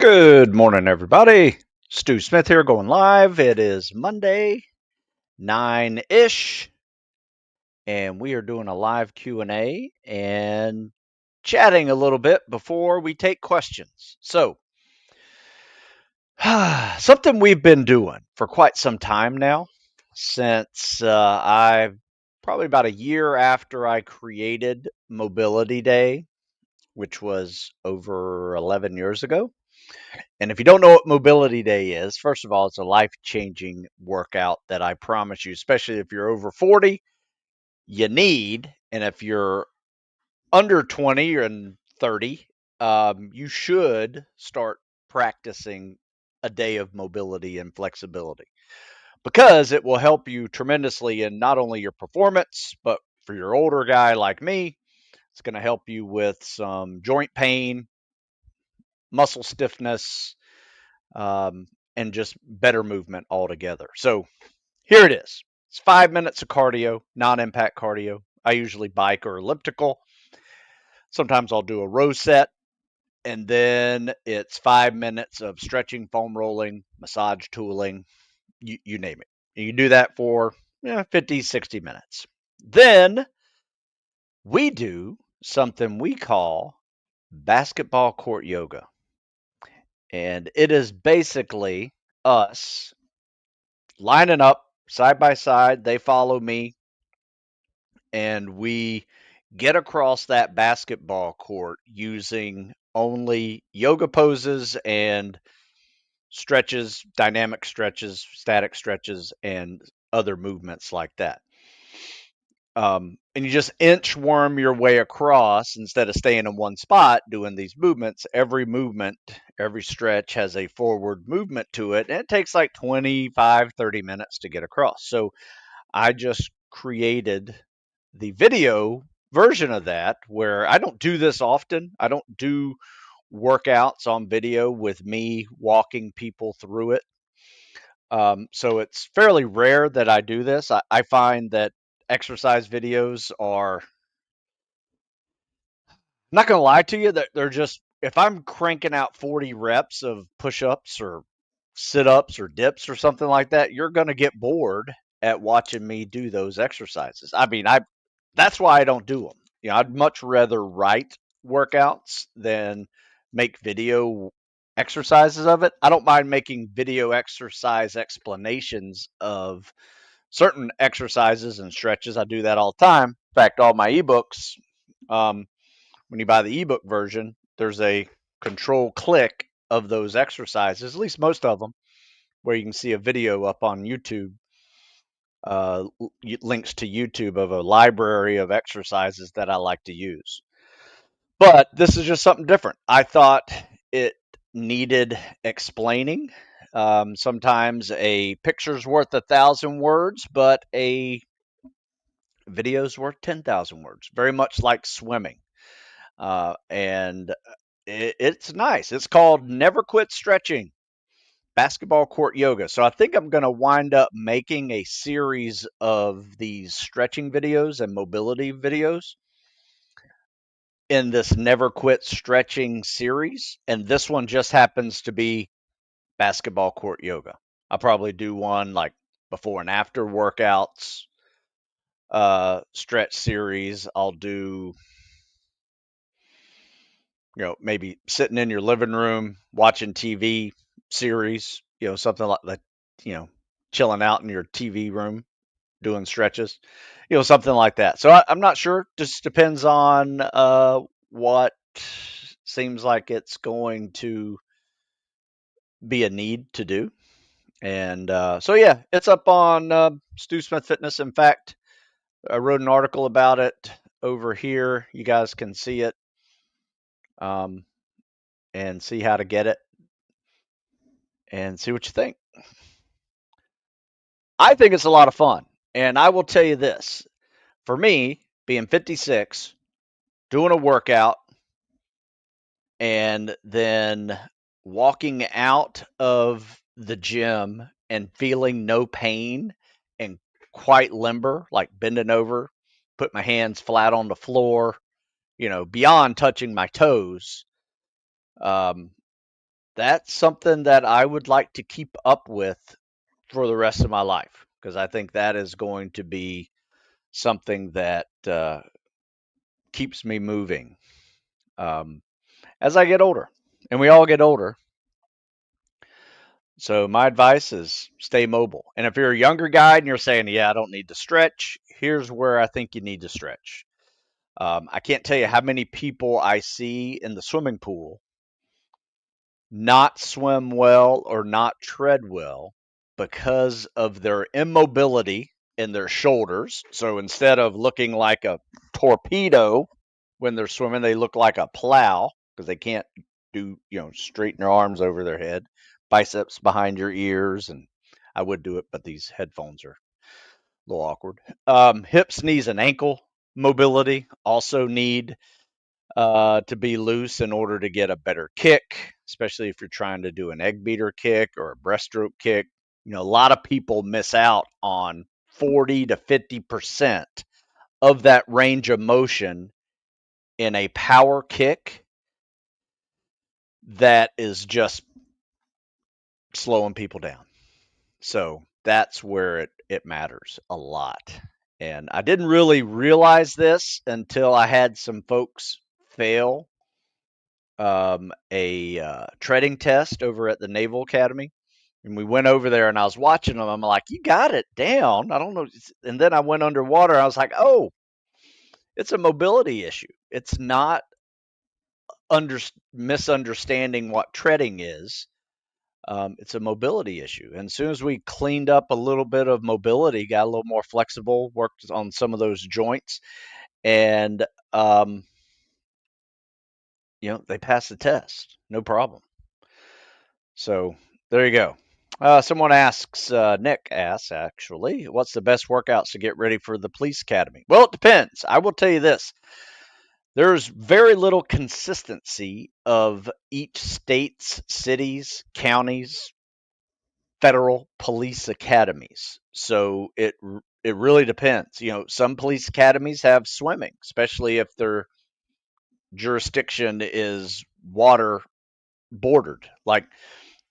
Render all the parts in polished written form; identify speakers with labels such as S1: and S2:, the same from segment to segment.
S1: Good morning, everybody. Stu Smith here going live. It is Monday, 9-ish, and we are doing a live Q&A and chatting a little bit before we take questions. So, something we've been doing for quite some time now, since I've probably about a year after I created Mobility Day, which was over 11 years ago. And if you don't know what Mobility Day is, first of all, it's a life-changing workout that I promise you, especially if you're over 40, you need. And if you're under 20 and 30, you should start practicing a day of mobility and flexibility because it will help you tremendously in not only your performance, but for your older guy like me, it's going to help you with some joint pain, muscle stiffness, and just better movement altogether. So here it is. It's 5 minutes of cardio, non-impact cardio. I usually bike or elliptical. Sometimes I'll do a row set, and then it's 5 minutes of stretching, foam rolling, massage tooling, you name it. And you do that for 50, 60 minutes. Then we do something we call basketball court yoga. And it is basically us lining up side by side. They follow me, and we get across that basketball court using only yoga poses and stretches, dynamic stretches, static stretches, and other movements like that. And you just inchworm your way across instead of staying in one spot doing these movements. Every movement, every stretch has a forward movement to it, and it takes like 25, 30 minutes to get across. So I just created the video version of that where I don't do this often. I don't do workouts on video with me walking people through it. So it's fairly rare that I do this. I find that exercise videos are, I'm not going to lie to you, that they're just, if I'm cranking out 40 reps of push ups or sit ups or dips or something like that, you're going to get bored at watching me do those exercises. I mean, that's why I don't do them. I'd much rather write workouts than make video exercises of it. I don't mind making video exercise explanations of certain exercises and stretches. I do that all the time. In fact, all my ebooks, when you buy the ebook version, there's a control click of those exercises, at least most of them, where you can see a video up on YouTube, links to YouTube of a library of exercises that I like to use. But this is just something different. I thought it needed explaining. Sometimes a picture's worth 1,000 words, but a video's worth 10,000 words, very much like swimming. And it's nice. It's called Never Quit Stretching, basketball court yoga. So I think I'm going to wind up making a series of these stretching videos and mobility videos in this Never Quit Stretching series. And this one just happens to be basketball court yoga. I'll probably do one like before and after workouts, stretch series. I'll do, maybe sitting in your living room watching TV series, something like that, chilling out in your TV room doing stretches, something like that. So I'm not sure. Just depends on what seems like it's going to be a need to do. And so, yeah, it's up on Stu Smith Fitness. In fact, I wrote an article about it over here. You guys can see it. And see how to get it and see what you think. I think it's a lot of fun. And I will tell you this, for me, being 56, doing a workout, and then walking out of the gym and feeling no pain and quite limber, like bending over, put my hands flat on the floor, beyond touching my toes. that's something that I would like to keep up with for the rest of my life, because I think that is going to be something that keeps me moving um, as I get older, and we all get older. So my advice is stay mobile. And if you're a younger guy and you're saying, "Yeah, I don't need to stretch," here's where I think you need to stretch. I can't tell you how many people I see in the swimming pool not swim well or not tread well because of their immobility in their shoulders. So instead of looking like a torpedo when they're swimming, they look like a plow because they can't straighten their arms over their head, biceps behind your ears. And I would do it, but these headphones are a little awkward. Hips, knees, and ankle mobility also need to be loose in order to get a better kick, especially if you're trying to do an egg beater kick or a breaststroke kick. A lot of people miss out on 40 to 50% of that range of motion in a power kick that is just slowing people down. So that's where it matters a lot. And I didn't really realize this until I had some folks fail a treading test over at the Naval Academy. And we went over there and I was watching them. I'm like, you got it down. I don't know. And then I went underwater. I was like, oh, it's a mobility issue. It's not misunderstanding what treading is. It's a mobility issue. And as soon as we cleaned up a little bit of mobility, got a little more flexible, worked on some of those joints, and they passed the test, no problem. So there you go. Someone asks, Nick asks, actually, what's the best workouts to get ready for the police academy? Well, it depends. I will tell you this. There's very little consistency of each state's, cities, counties, federal police academies. So it really depends. Some police academies have swimming, especially if their jurisdiction is water bordered. Like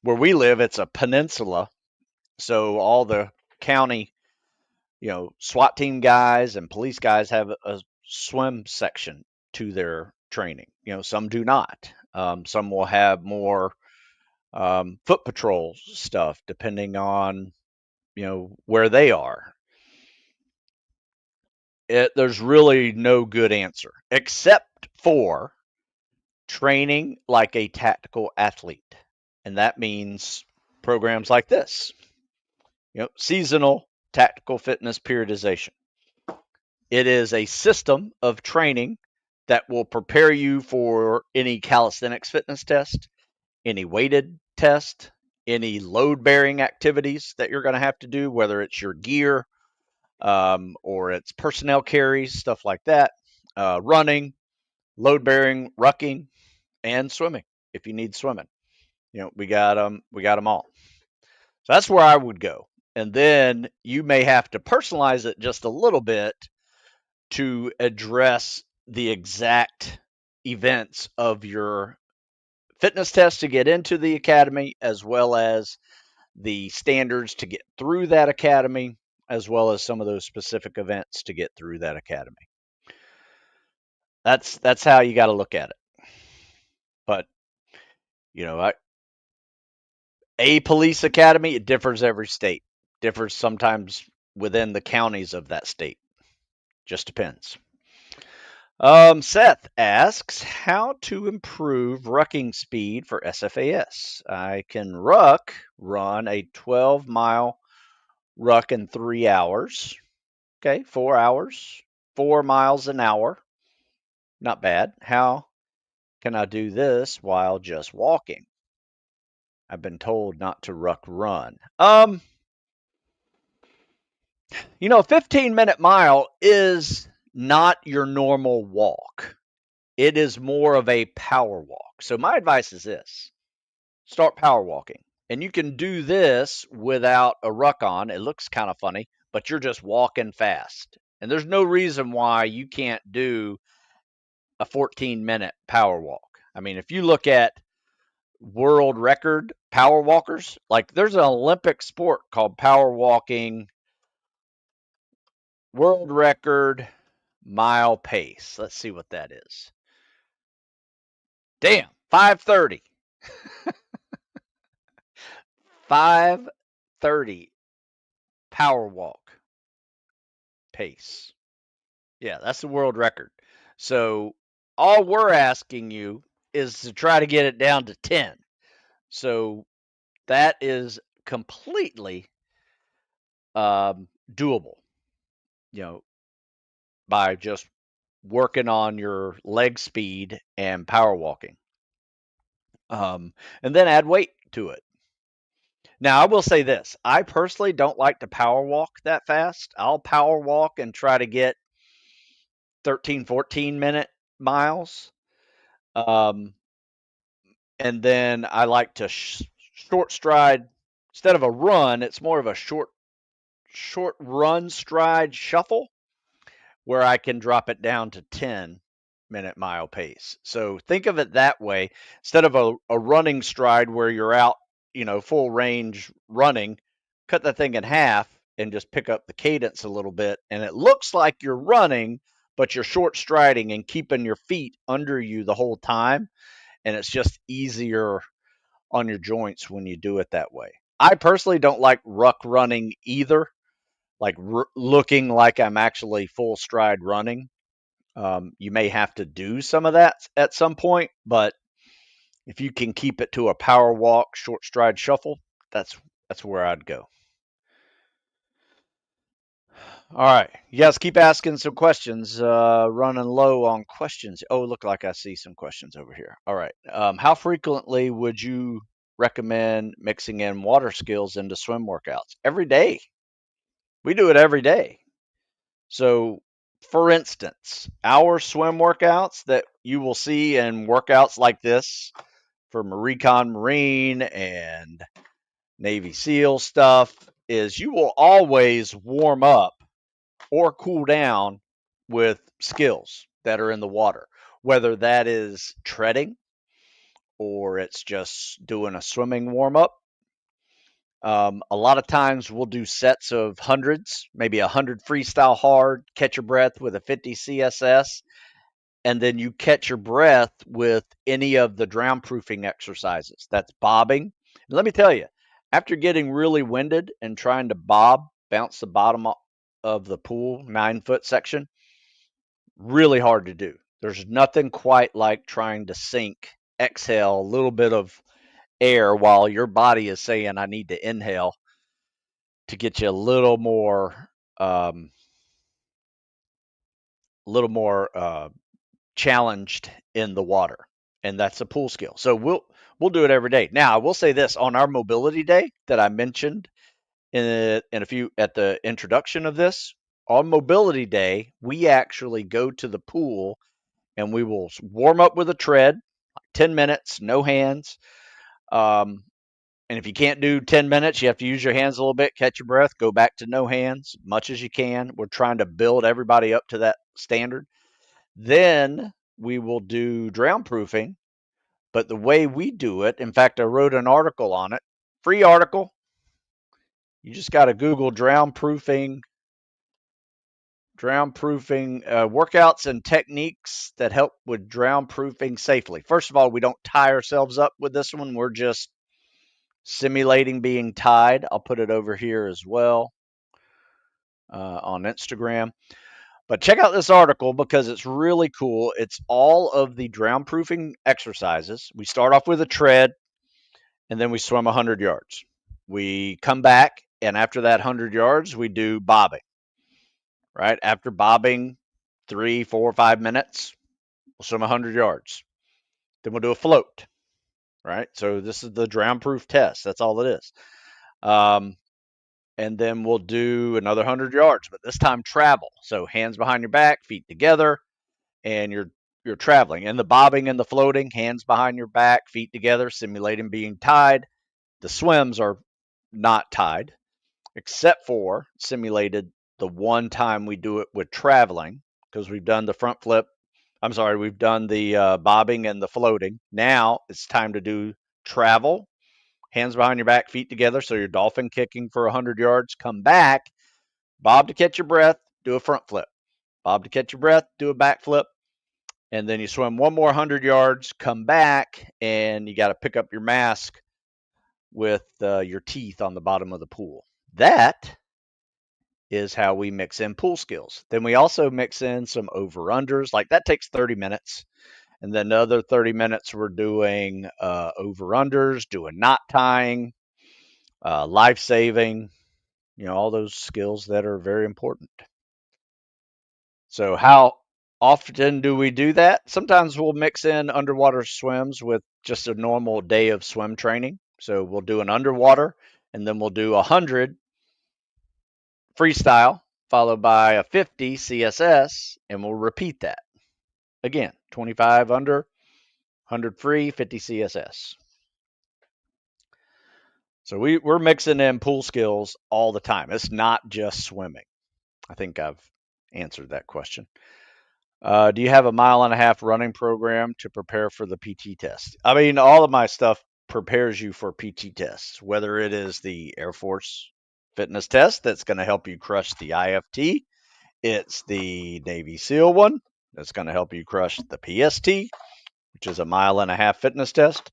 S1: where we live, it's a peninsula. So all the county, SWAT team guys and police guys have a swim section to their training. Some do not. Some will have more foot patrol stuff depending on, where they are. There's really no good answer except for training like a tactical athlete. And that means programs like this, seasonal tactical fitness periodization. It is a system of training that will prepare you for any calisthenics fitness test, any weighted test, any load bearing activities that you're going to have to do, whether it's your gear or it's personnel carries, stuff like that, running, load bearing, rucking, and swimming if you need swimming. We got them all. So that's where I would go. And then you may have to personalize it just a little bit to address the exact events of your fitness test to get into the academy, as well as the standards to get through that academy, as well as some of those specific events to get through that academy. That's how you got to look at it. But a police academy, it differs every state. Differs sometimes within the counties of that state. Just depends. Seth asks how to improve rucking speed for SFAS. I can run a 12-mile ruck in 3 hours. Okay, 4 hours, 4 miles an hour. Not bad. How can I do this while just walking? I've been told not to ruck run. A 15-minute mile is not your normal walk. It is more of a power walk. So my advice is this. Start power walking. And you can do this without a ruck on. It looks kind of funny, but you're just walking fast. And there's no reason why you can't do a 14-minute power walk. I mean, if you look at world record power walkers. Like there's an Olympic sport called power walking, world record mile pace. Let's see what that is. Damn, 5:30. 5:30 power walk pace. Yeah, that's the world record. So all we're asking you is to try to get it down to 10. So that is completely doable, you know, by just working on your leg speed and power walking. And then add weight to it. Now, I will say this. I personally don't like to power walk that fast. I'll power walk and try to get 13, 14-minute miles. Um, and then I like to short stride. Instead of a run, it's more of a short run stride shuffle where I can drop it down to 10-minute mile pace. So think of it that way. Instead of a running stride where you're out, full range running, cut that thing in half and just pick up the cadence a little bit. And it looks like you're running, but you're short striding and keeping your feet under you the whole time. And it's just easier on your joints when you do it that way. I personally don't like ruck running either, like looking like I'm actually full stride running. You may have to do some of that at some point, but if you can keep it to a power walk, short stride shuffle, that's where I'd go. All right, you guys keep asking some questions. Running low on questions. Oh, look like I see some questions over here. All right, how frequently would you recommend mixing in water skills into swim workouts? Every day. We do it every day. So, for instance, our swim workouts that you will see in workouts like this for Recon Marine and Navy SEAL stuff is you will always warm up or cool down with skills that are in the water, whether that is treading or it's just doing a swimming warm up. A lot of times we'll do sets of hundreds, maybe 100 freestyle hard, catch your breath with a 50 CSS, and then you catch your breath with any of the drown proofing exercises. That's bobbing. And let me tell you, after getting really winded and trying to bounce the bottom of the pool 9-foot section, really hard to do. There's nothing quite like trying to sink, exhale a little bit of air while your body is saying, I need to inhale to get you a little more challenged in the water, and that's a pool skill. So we'll do it every day. Now I will say this: on our mobility day that I mentioned in a few at the introduction of this, on mobility day we actually go to the pool and we will warm up with a tread, 10 minutes, no hands. And if you can't do 10 minutes, you have to use your hands a little bit, catch your breath, go back to no hands, much as you can. We're trying to build everybody up to that standard. Then we will do drown proofing. But the way we do it, in fact, I wrote an article on it, free article. You just got to Google drown proofing workouts and techniques that help with drown proofing safely. First of all, we don't tie ourselves up with this one. We're just simulating being tied. I'll put it over here as well on Instagram. But check out this article because it's really cool. It's all of the drown proofing exercises. We start off with a tread and then we swim 100 yards. We come back, and after that 100 yards, we do bobbing. Right? After bobbing 3, 4, 5 minutes, we'll swim 100 yards. Then we'll do a float. Right? So this is the drown proof test. That's all it is. And then we'll do another 100 yards, but this time travel. So hands behind your back, feet together, and you're traveling. And the bobbing and the floating, hands behind your back, feet together, simulating being tied. The swims are not tied, except for simulated the one time we do it with traveling, because we've done the front flip. We've done the bobbing and the floating. Now it's time to do travel, hands behind your back, feet together, so you're dolphin kicking for 100 yards, come back, bob to catch your breath, do a front flip. Bob to catch your breath, do a back flip, and then you swim one more 100 yards, come back, and you got to pick up your mask with your teeth on the bottom of the pool. That is how we mix in pool skills. Then we also mix in some over-unders. Like that takes 30 minutes. And then the other 30 minutes, we're doing over-unders, doing knot tying, life saving, all those skills that are very important. So how often do we do that? Sometimes we'll mix in underwater swims with just a normal day of swim training. So we'll do an underwater, and then we'll do 100 freestyle, followed by a 50 CSS, and we'll repeat that. Again, 25 under, 100 free, 50 CSS. So we're mixing in pool skills all the time. It's not just swimming. I think I've answered that question. Do you have a 1.5 mile running program to prepare for the PT test? I mean, all of my stuff prepares you for PT tests, whether it is the Air Force fitness test that's going to help you crush the IFT. It's the Navy SEAL one that's going to help you crush the PST, which is a 1.5 mile fitness test.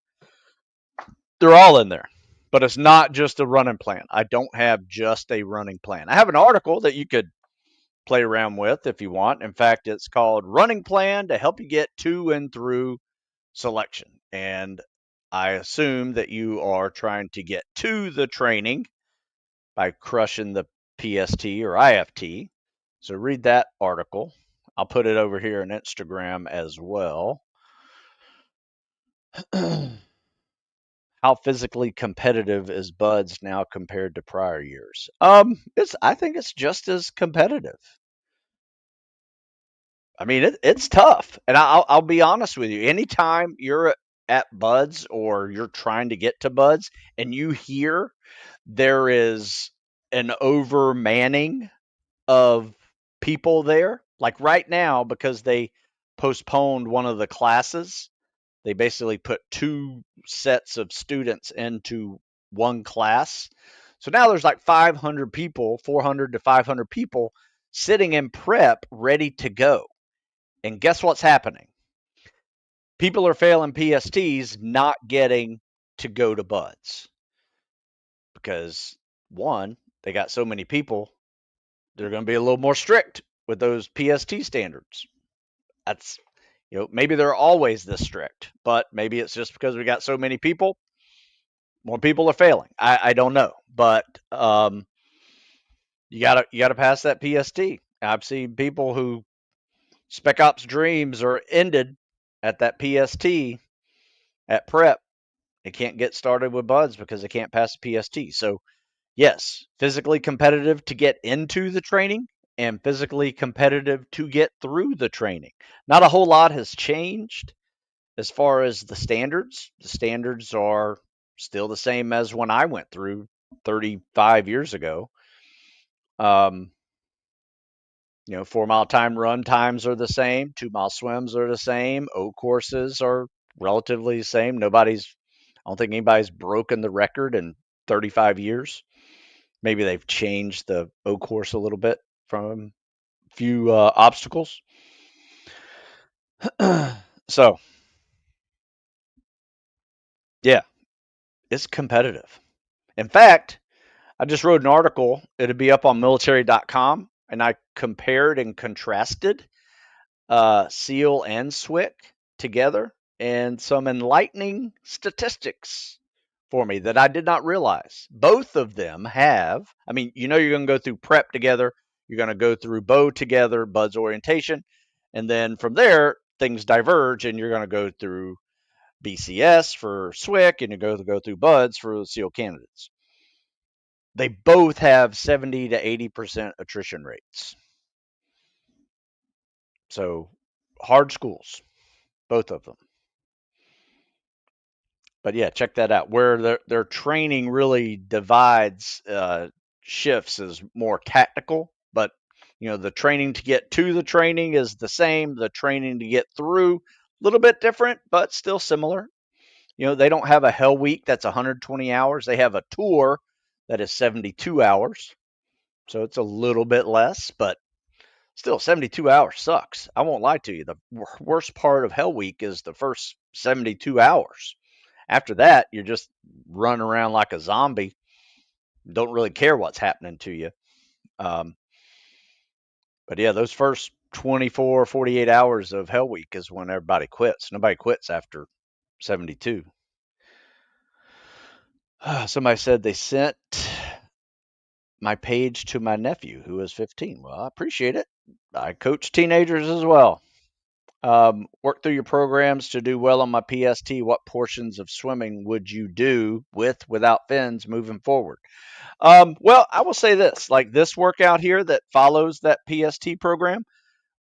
S1: They're all in there, but it's not just a running plan. I don't have just a running plan. I have an article that you could play around with if you want. In fact, it's called Running Plan to help you get to and through selection. And I assume that you are trying to get to the training by crushing the PST or IFT. So read that article. I'll put it over here on Instagram as well. How physically competitive is Buds now compared to prior years? I think it's just as competitive. I mean, it's tough, and I'll be honest with you. Anytime you're at Buds or you're trying to get to Buds, and you hear there is an overmanning of people there, like right now, because they postponed one of the classes, they basically put 2 sets of students into one class. So now there's like 500 people, 400 to 500 people sitting in prep ready to go. And guess what's happening? People are failing PSTs, not getting to go to Buds. Because, one, they got so many people, they're going to be a little more strict with those PST standards. That's, maybe they're always this strict, but maybe it's just because we got so many people, more people are failing. I don't know, but you gotta pass that PST. I've seen people who Spec Ops dreams are ended at that PST at prep. They can't get started with Buds because they can't pass the PST. So yes, physically competitive to get into the training and physically competitive to get through the training. Not a whole lot has changed as far as the standards. The standards are still the same as when I went through 35 years ago. 4-mile time run times are the same. 2-mile swims are the same. O courses are relatively the same. I don't think anybody's broken the record in 35 years. Maybe they've changed the O course a little bit from a few obstacles. So, yeah, it's competitive. In fact, I just wrote an article. It'll be up on military.com, and I compared and contrasted SEAL and SWIC together, and some enlightening statistics for me that I did not realize. Both of them have, you're going to go through prep together, you're going to go through bow together, Buds orientation, and then from there, things diverge, and you're going to go through BCS for SWIC, and you're going to go through Buds for SEAL candidates. They both have 70 to 80% attrition rates. So hard schools, both of them. But yeah, check that out. Where their training really divides, shifts is more tactical, but the training to get to the training is the same. The training to get through, a little bit different, but still similar. They don't have a hell week that's 120 hours. They have a tour that is 72 hours. So it's a little bit less, but still 72 hours sucks. I won't lie to you. The worst part of hell week is the first 72 hours. After that, you're just running around like a zombie. Don't really care what's happening to you. Um, but yeah, those first 24, 48 hours of hell week is when everybody quits. Nobody quits after 72. Somebody said they sent my page to my nephew who is 15. Well, I appreciate it. I coach teenagers as well. Work through your programs to do well on my PST. What portions of swimming would you do without fins moving forward? Well, I will say this, like this workout here that follows that PST program,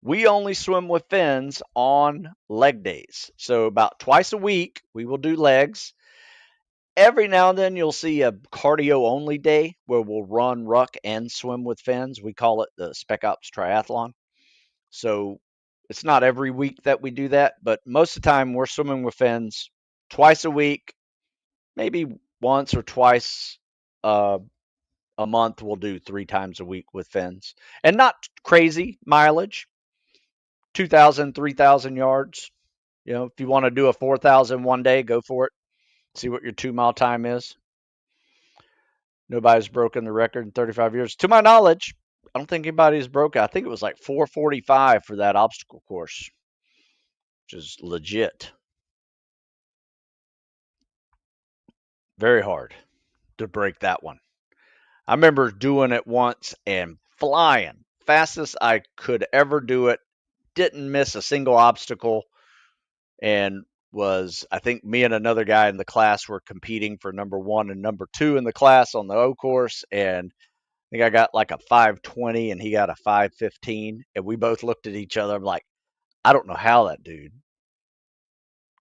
S1: we only swim with fins on leg days. So about twice a week, we will do legs. Every now and then you'll see a cardio only day where we'll run, ruck, and swim with fins. We call it the Spec Ops Triathlon. So it's not every week that we do that, but most of the time we're swimming with fins twice a week, maybe once or twice a month. We'll do 3 times a week with fins, and not crazy mileage, 2,000, 3,000 yards. If you want to do a 4,000 one day, go for it. See what your 2 mile time is. Nobody's broken the record in 35 years. To my knowledge, I don't think anybody's broken. I think it was like 4:45 for that obstacle course, which is legit. Very hard to break that one. I remember doing it once and flying. Fastest I could ever do it. Didn't miss a single obstacle. And I think me and another guy in the class were competing for number 1 and number 2 in the class on the O course. And I think I got like a 5:20 and he got a 5:15. And we both looked at each other. I'm like, I don't know how that dude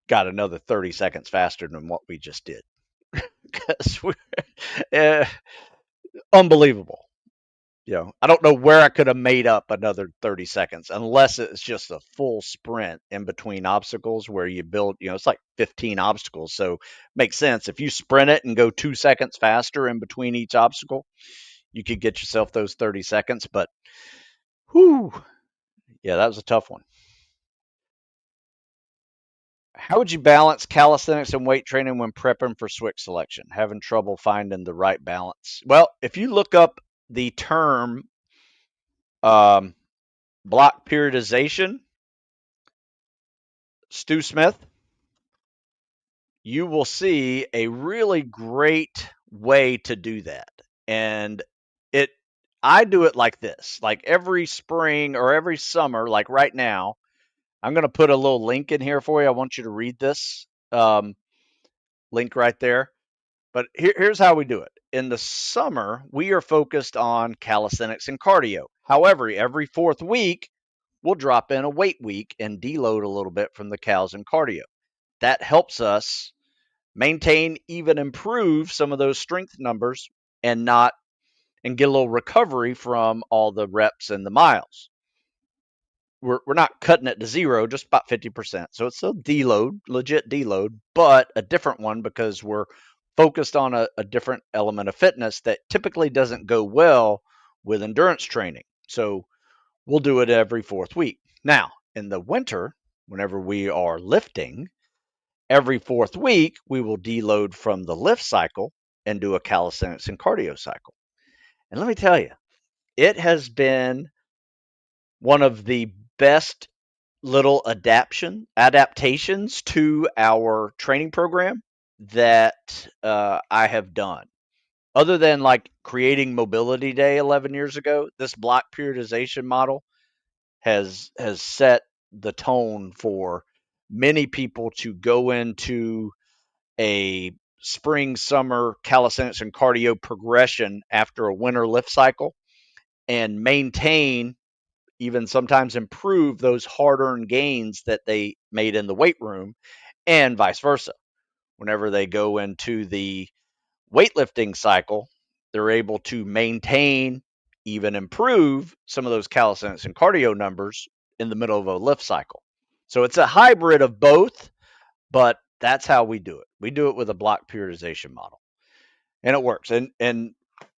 S1: got another 30 seconds faster than what we just did. Because we're unbelievable. I don't know where I could have made up another 30 seconds unless it's just a full sprint in between obstacles where you build, it's like 15 obstacles. So it makes sense. If you sprint it and go 2 seconds faster in between each obstacle, you could get yourself those 30 seconds. But, whew, yeah, that was a tough one. How would you balance calisthenics and weight training when prepping for switch selection? Having trouble finding the right balance. Well, if you look up the term block periodization, Stu Smith, you will see a really great way to do that. And I do it like this, like every spring or every summer, like right now. I'm going to put a little link in here for you. I want you to read this link right there. But here's how we do it. In the summer, we are focused on calisthenics and cardio. However, every 4th week, we'll drop in a weight week and deload a little bit from the cals and cardio. That helps us maintain, even improve some of those strength numbers and get a little recovery from all the reps and the miles. We're not cutting it to zero, just about 50%. So it's a deload, legit deload, but a different one because we're focused on a different element of fitness that typically doesn't go well with endurance training. So we'll do it every 4th week. Now, in the winter, whenever we are lifting, every 4th week, we will deload from the lift cycle and do a calisthenics and cardio cycle. And let me tell you, it has been one of the best little adaptations to our training program that I have done. Other than like creating Mobility Day 11 years ago, this block periodization model has set the tone for many people to go into a spring, summer calisthenics and cardio progression after a winter lift cycle and maintain, even sometimes improve those hard-earned gains that they made in the weight room, and vice versa. Whenever they go into the weightlifting cycle, they're able to maintain, even improve some of those calisthenics and cardio numbers in the middle of a lift cycle. So it's a hybrid of both, but That's how we do it. We do it with a block periodization model, and it works. And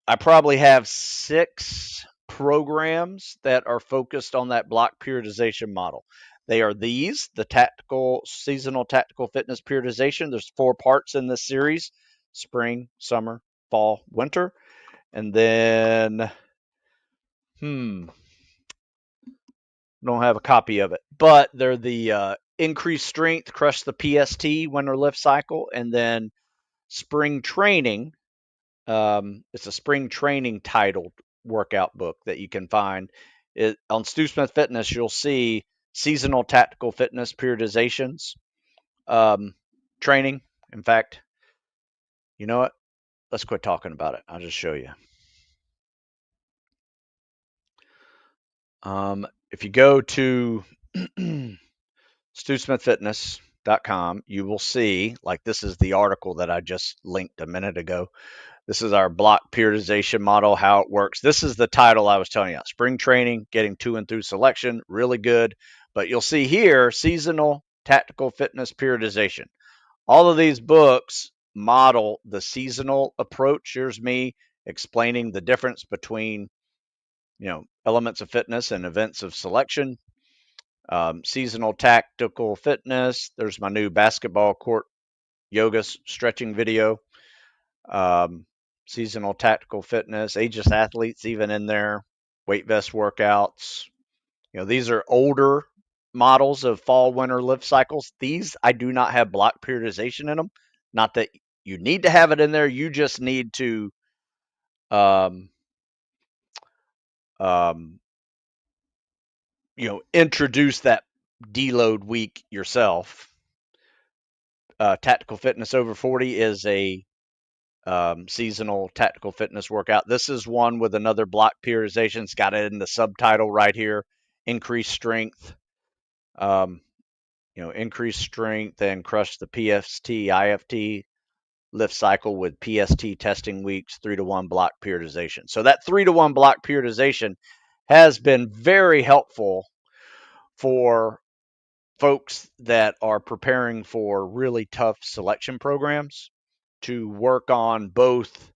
S1: I probably have 6 programs that are focused on that block periodization model. They are these, the tactical, seasonal tactical fitness periodization. There's 4 parts in this series: spring, summer, fall, winter. And then, don't have a copy of it, but they're the increased strength, crush the PST, winter lift cycle, and then spring training. It's a spring training titled workout book that you can find. On Stu Smith Fitness. You'll see seasonal tactical fitness periodizations training. In fact, you know what? Let's quit talking about it. I'll just show you. If you go to StuSmithFitness.com, you will see, like, this is the article that I just linked a minute ago. This is our block periodization model, how it works. This is the title I was telling you. Spring training, getting to and through selection, really good. But you'll see here, seasonal tactical fitness periodization. All of these books model the seasonal approach. Here's me explaining the difference between, elements of fitness and events of selection. Seasonal tactical fitness. There's my new basketball court yoga stretching video. Seasonal tactical fitness, ageless athletes even in there, weight vest workouts. These are older models of fall winter lift cycles. These I do not have block periodization in them. Not that you need to have it in there. You just need to introduce that deload week yourself. Tactical fitness over 40 is a seasonal tactical fitness workout. This is one with another block periodization. It's got it in the subtitle right here. Increased strength, increased strength and crush the PST, IFT lift cycle with PST testing weeks, 3-to-1 block periodization. So that 3-to-1 block periodization has been very helpful for folks that are preparing for really tough selection programs to work on both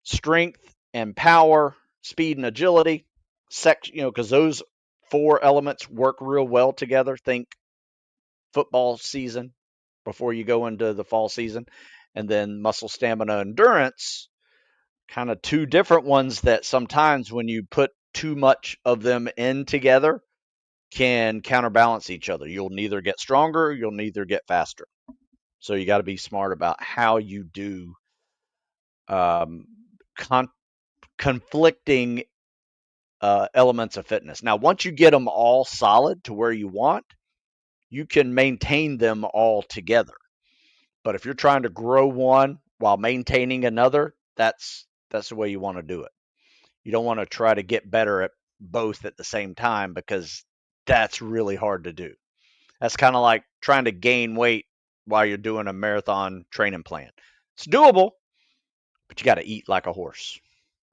S1: strength and power, speed and agility, because those 4 elements work real well together. Think football season before you go into the fall season, and then muscle, stamina, endurance, kind of 2 different ones that sometimes when you put too much of them in together can counterbalance each other. You'll neither get stronger, you'll neither get faster. So you got to be smart about how you do conflicting elements of fitness. Now, once you get them all solid to where you want, you can maintain them all together. But if you're trying to grow one while maintaining another, that's the way you want to do it. You don't want to try to get better at both at the same time, because that's really hard to do. That's kind of like trying to gain weight while you're doing a marathon training plan. It's doable, but you got to eat like a horse,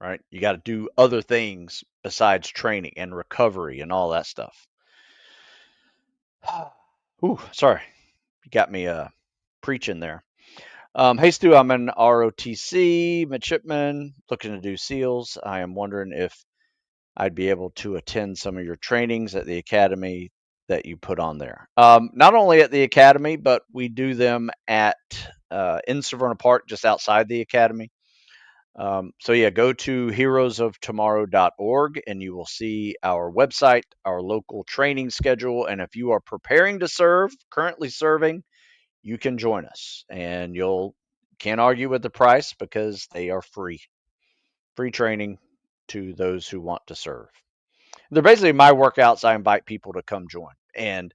S1: right? You got to do other things besides training and recovery and all that stuff. Ooh, sorry. You got me preaching there. Hey, Stu, I'm an ROTC midshipman looking to do SEALs. I am wondering if I'd be able to attend some of your trainings at the academy that you put on there. Not only at the academy, but we do them at in Severna Park, just outside the academy. So yeah, go to heroesoftomorrow.org and you will see our website, our local training schedule. And if you are preparing to serve, currently serving, you can join us, and can't argue with the price because they are free training to those who want to serve. They're basically my workouts. I invite people to come join, and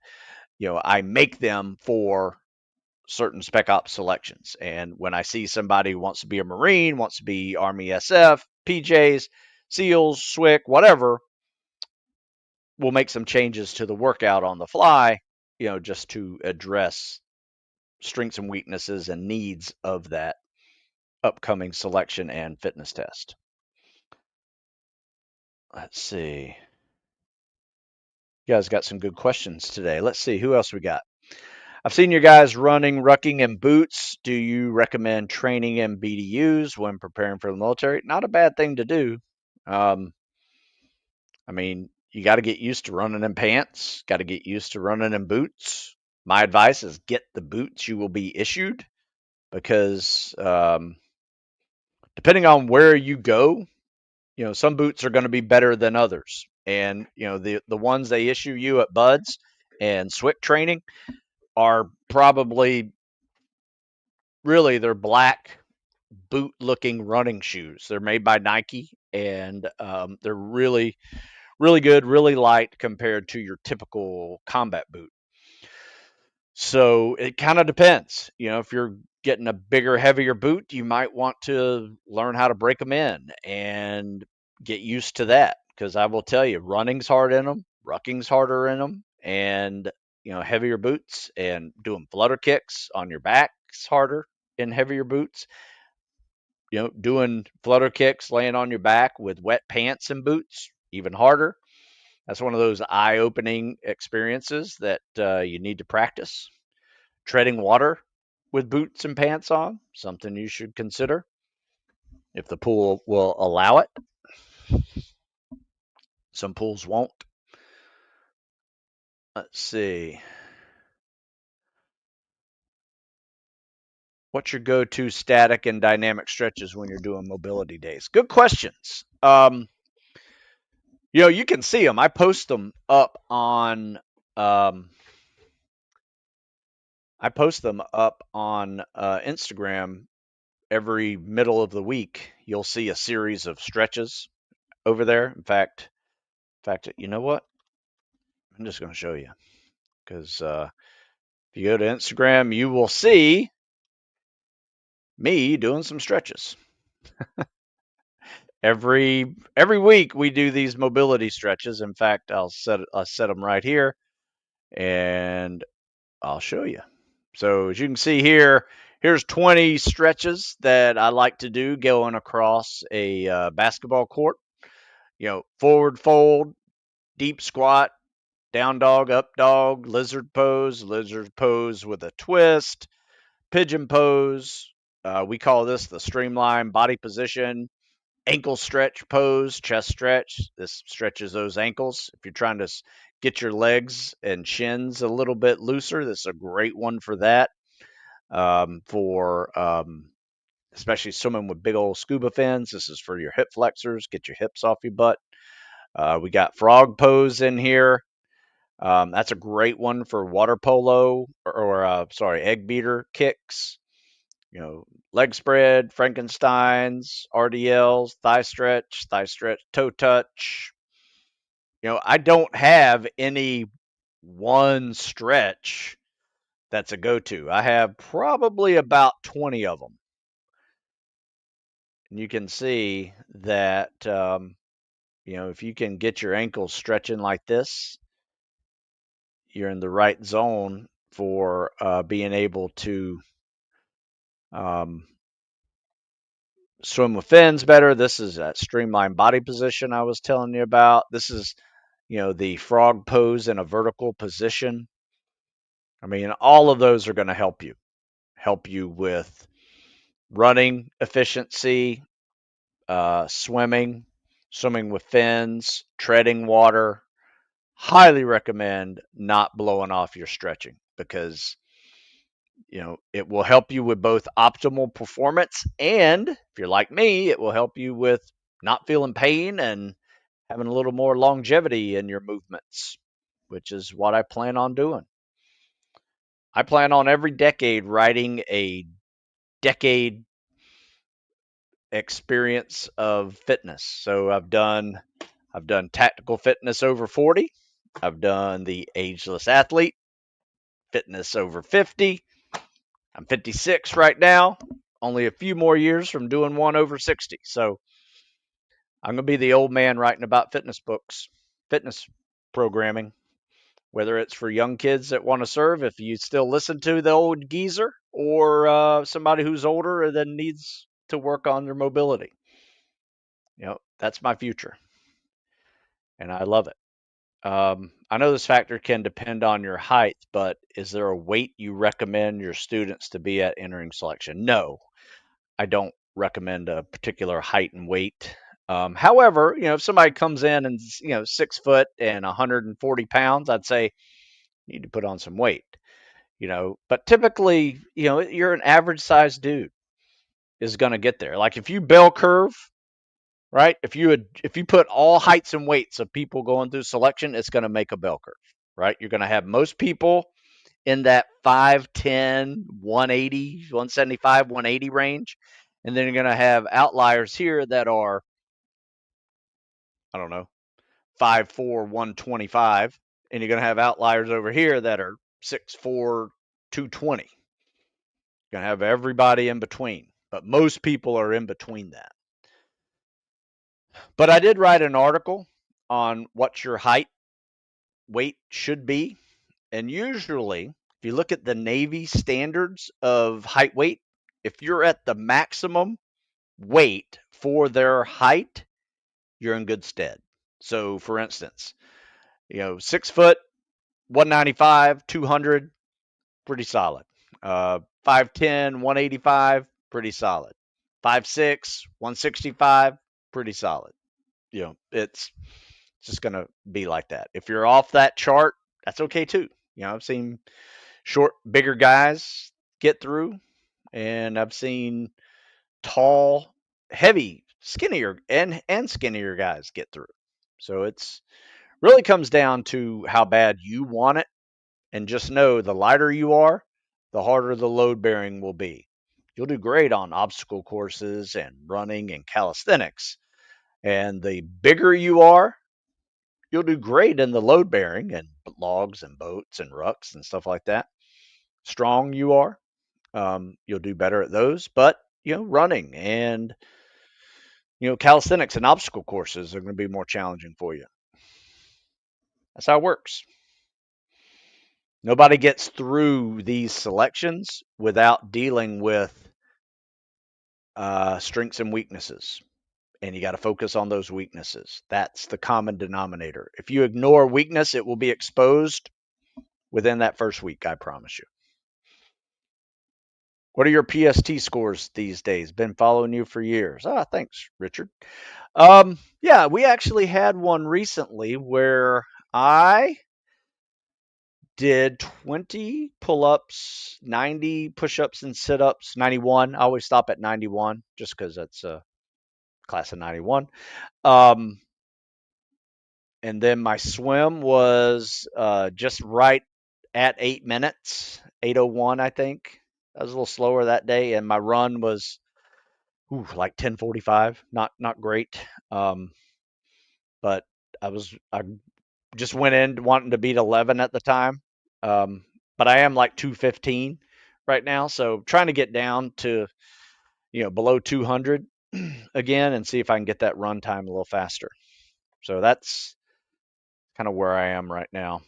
S1: I make them for certain spec ops selections. And when I see somebody who wants to be a Marine, wants to be Army SF, PJs, SEALs, SWIC, whatever, we'll make some changes to the workout on the fly, just to address strengths and weaknesses and needs of that upcoming selection and fitness test. Let's see. You guys got some good questions today. Let's see who else we got. I've seen you guys running rucking in boots. Do you recommend training in BDUs when preparing for the military? Not a bad thing to do. Um, I mean, you got to get used to running in pants, got to get used to running in boots. My advice is get the boots you will be issued because depending on where you go, some boots are going to be better than others. And, the ones they issue you at Buds and Swick training are probably really they're black boot looking running shoes. They're made by Nike and they're really, really good, really light compared to your typical combat boot. So it kind of depends. If you're getting a bigger, heavier boot, you might want to learn how to break them in and get used to that. Because I will tell you, running's hard in them, rucking's harder in them, and heavier boots and doing flutter kicks on your back's harder in heavier boots. Doing flutter kicks laying on your back with wet pants and boots, even harder. That's one of those eye-opening experiences that you need to practice. Treading water with boots and pants on, something you should consider if the pool will allow it. Some pools won't. Let's see. What's your go-to static and dynamic stretches when you're doing mobility days? Good questions. You can see them. I post them up on Instagram every middle of the week. You'll see a series of stretches over there. In fact, you know what? I'm just going to show you because if you go to Instagram, you will see me doing some stretches. Every week we do these mobility stretches. In fact, I'll set them right here and I'll show you. So as you can see here, here's 20 stretches that I like to do going across a basketball court. Forward fold, deep squat, down dog, up dog, lizard pose with a twist, pigeon pose. We call this the streamline body position. Ankle stretch pose, chest stretch. This stretches those ankles. If you're trying to get your legs and shins a little bit looser, this is a great one for that. Especially swimming with big old scuba fins. This is for your hip flexors. Get your hips off your butt. We got frog pose in here. That's a great one for water polo or egg beater kicks. Leg spread, Frankensteins, RDLs, thigh stretch, toe touch. I don't have any one stretch that's a go-to. I have probably about 20 of them. And you can see that, if you can get your ankles stretching like this, you're in the right zone for being able to swim with fins better. This is that streamline body position I was telling you about. This is, the frog pose in a vertical position. I mean, all of those are going to help you with running efficiency, swimming with fins, treading water. Highly recommend not blowing off your stretching because it will help you with both optimal performance and if you're like me, it will help you with not feeling pain and having a little more longevity in your movements, which is what I plan on doing. I plan on every decade writing a decade experience of fitness. So I've done tactical fitness over 40. I've done the ageless athlete, fitness over 50. I'm 56 right now, only a few more years from doing one over 60. So I'm going to be the old man writing about fitness books, fitness programming, whether it's for young kids that want to serve, if you still listen to the old geezer, or somebody who's older and then needs to work on their mobility. That's my future. And I love it. I know this factor can depend on your height, but is there a weight you recommend your students to be at entering selection? No, I don't recommend a particular height and weight. However, if somebody comes in and 6 foot and 140 pounds, I'd say you need to put on some weight. But typically, you're an average sized dude is going to get there. Like if you bell curve, right? If you put all heights and weights of people going through selection, it's going to make a bell curve, right? You're going to have most people in that 5'10", 180, 175, 180 range. And then you're going to have outliers here that are, I don't know, 5'4", 125. And you're going to have outliers over here that are 6'4", 220. You're going to have everybody in between. But most people are in between that. But I did write an article on what your height weight should be. And usually, if you look at the Navy standards of height weight, if you're at the maximum weight for their height, you're in good stead. So, for instance, 6 foot, 195, 200, pretty solid. 5'10", 185, pretty solid. 5'6", 165, pretty solid. It's just going to be like that. If you're off that chart, that's okay too. I've seen short, bigger guys get through, and I've seen tall, heavy, skinnier and skinnier guys get through. So it's really comes down to how bad you want it, and just know the lighter you are, the harder the load bearing will be. You'll do great on obstacle courses and running and calisthenics. And the bigger you are, you'll do great in the load bearing and logs and boats and rucks and stuff like that. Strong you are, you'll do better at those. But running and calisthenics and obstacle courses are going to be more challenging for you. That's how it works. Nobody gets through these selections without dealing with strengths and weaknesses. And you got to focus on those weaknesses. That's the common denominator. If you ignore weakness, it will be exposed within that first week, I promise you. What are your PST scores these days? Been following you for years. Thanks, Richard. Yeah, we actually had one recently where I did 20 pull-ups, 90 push-ups and sit-ups, 91. I always stop at 91 just because that's a class of 91. And then my swim was just right at 8 minutes, 8:01, I think. I was a little slower that day, and my run was like 10:45. Not great, but I just went in wanting to beat 11 at the time. But I am like 2:15 right now, so trying to get down to below 200 again and see if I can get that run time a little faster. So that's kind of where I am right now.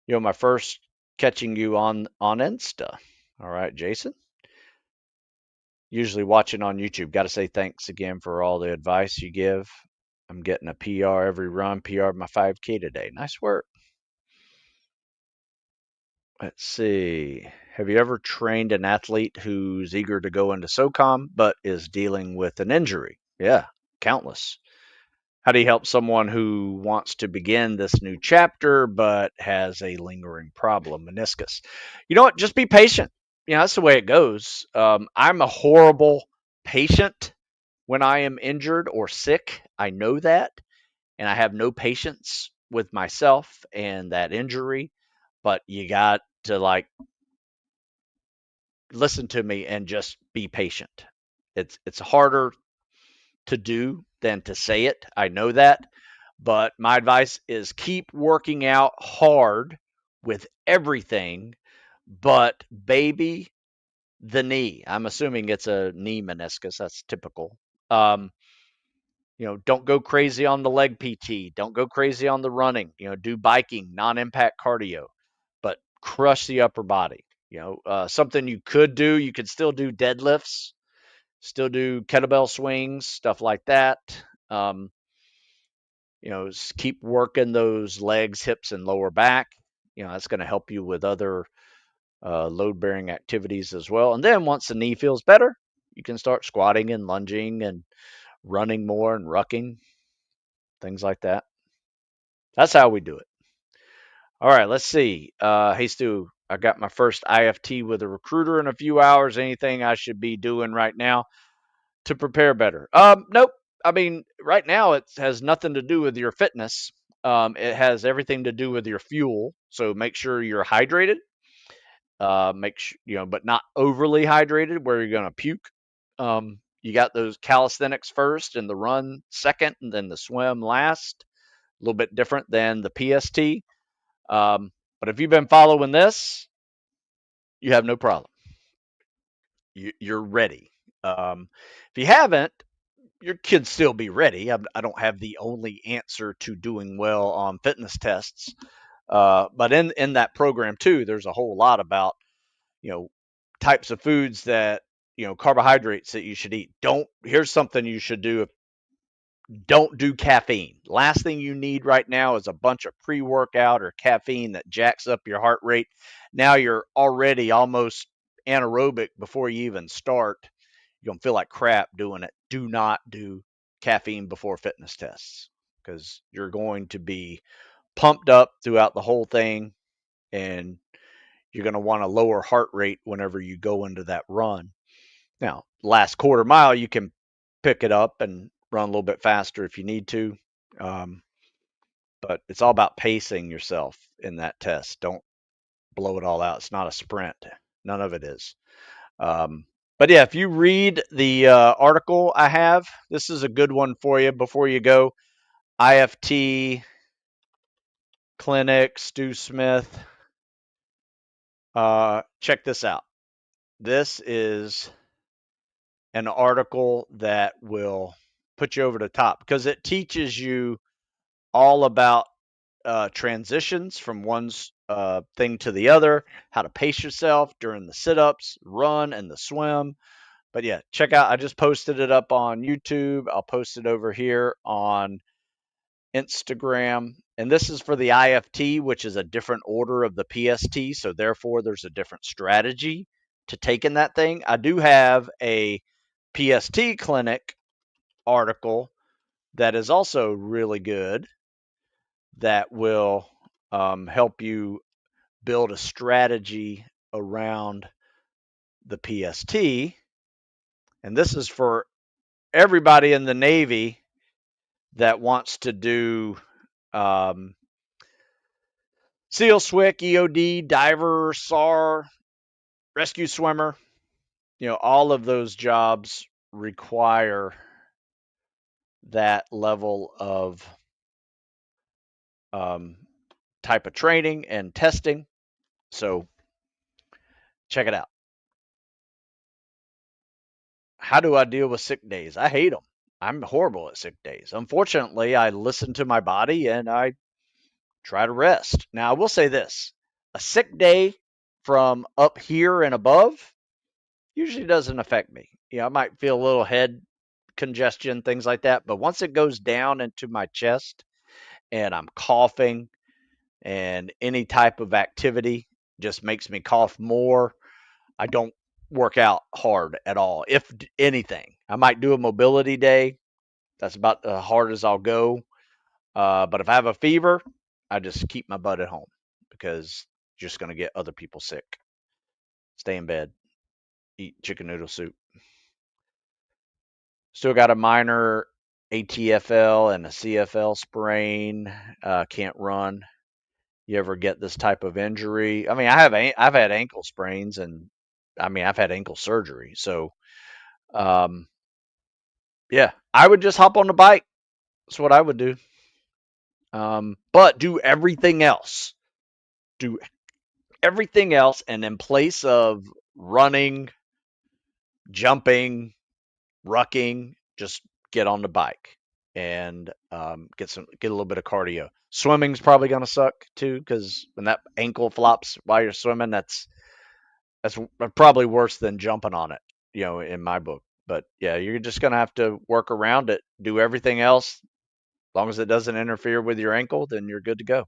S1: My first catching you on Insta. All right, Jason. Usually watching on YouTube. Got to say thanks again for all the advice you give. I'm getting a PR every run, PR my 5K today. Nice work. Let's see. Have you ever trained an athlete who's eager to go into SOCOM but is dealing with an injury? Yeah, countless. How do you help someone who wants to begin this new chapter but has a lingering problem, meniscus? You know what? Just be patient. That's the way it goes. I'm a horrible patient when I am injured or sick. I know that, and I have no patience with myself and that injury. But you got to listen to me and just be patient. It's harder to do than to say it. I know that. But my advice is keep working out hard with everything, but baby the knee. I'm assuming it's a knee meniscus. That's typical. Don't go crazy on the leg PT. Don't go crazy on the running. Do biking, non-impact cardio, but crush the upper body. Something you could do. You could still do deadlifts, still do kettlebell swings, stuff like that. Keep working those legs, hips, and lower back. That's going to help you with other load bearing activities as well. And then once the knee feels better, you can start squatting and lunging and running more and rucking, things like that. That's how we do it. All right, let's see. Hey, Stu, I got my first IFT with a recruiter in a few hours. Anything I should be doing right now to prepare better? Nope. I mean, right now it has nothing to do with your fitness. It has everything to do with your fuel. So make sure you're hydrated. Make sure, but not overly hydrated where you're going to puke. You got those calisthenics first and the run second, and then the swim last. A little bit different than the PST. But if you've been following this, you have no problem. You're ready. If you haven't, your kids still be ready. I don't have the only answer to doing well on fitness tests. But in that program too, there's a whole lot about, types of foods that, carbohydrates that you should eat. Here's something you should do. Don't do caffeine. Last thing you need right now is a bunch of pre-workout or caffeine that jacks up your heart rate. Now you're already almost anaerobic before you even start. You're going to feel like crap doing it. Do not do caffeine before fitness tests because you're going to be pumped up throughout the whole thing, and you're going to want a lower heart rate whenever you go into that run. Now, last quarter mile, you can pick it up and run a little bit faster if you need to. But it's all about pacing yourself in that test. Don't blow it all out. It's not a sprint. None of it is. But yeah, if you read the article I have, this is a good one for you before you go. IFT Clinic, Stu Smith. Check this out. This is an article that will put you over the top because it teaches you all about transitions from one thing to the other, how to pace yourself during the sit-ups, run, and the swim. But yeah, check out. I just posted it up on YouTube. I'll post it over here on Instagram. And this is for the IFT, which is a different order of the PST. So therefore, there's a different strategy to taking that thing. I do have a PST clinic article that is also really good that will help you build a strategy around the PST. And this is for everybody in the Navy that wants to do SEAL, SWIC, EOD, diver, SAR, rescue swimmer. All of those jobs require that level of type of training and testing. So check it out. How do I deal with sick days? I hate them. I'm horrible at sick days. Unfortunately, I listen to my body and I try to rest. Now, I will say this, a sick day from up here and above usually doesn't affect me. I might feel a little head congestion, things like that. But once it goes down into my chest and I'm coughing and any type of activity just makes me cough more, I don't work out hard at all. If anything, I might do a mobility day. That's about as hard as I'll go. But if I have a fever, I just keep my butt at home because you're just going to get other people sick. Stay in bed, eat chicken noodle soup. Still got a minor ATFL and a CFL sprain. Can't run. You ever get this type of injury? I mean, I've had ankle sprains, and I mean I've had ankle surgery. So, yeah, I would just hop on the bike. That's what I would do. But do everything else. Do everything else, and in place of running, jumping, rucking, just get on the bike and get a little bit of cardio. Swimming's probably gonna suck too because when that ankle flops while you're swimming, that's probably worse than jumping on it. In my book. But yeah, you're just gonna have to work around it. Do everything else long as it doesn't interfere with your ankle, then you're good to go.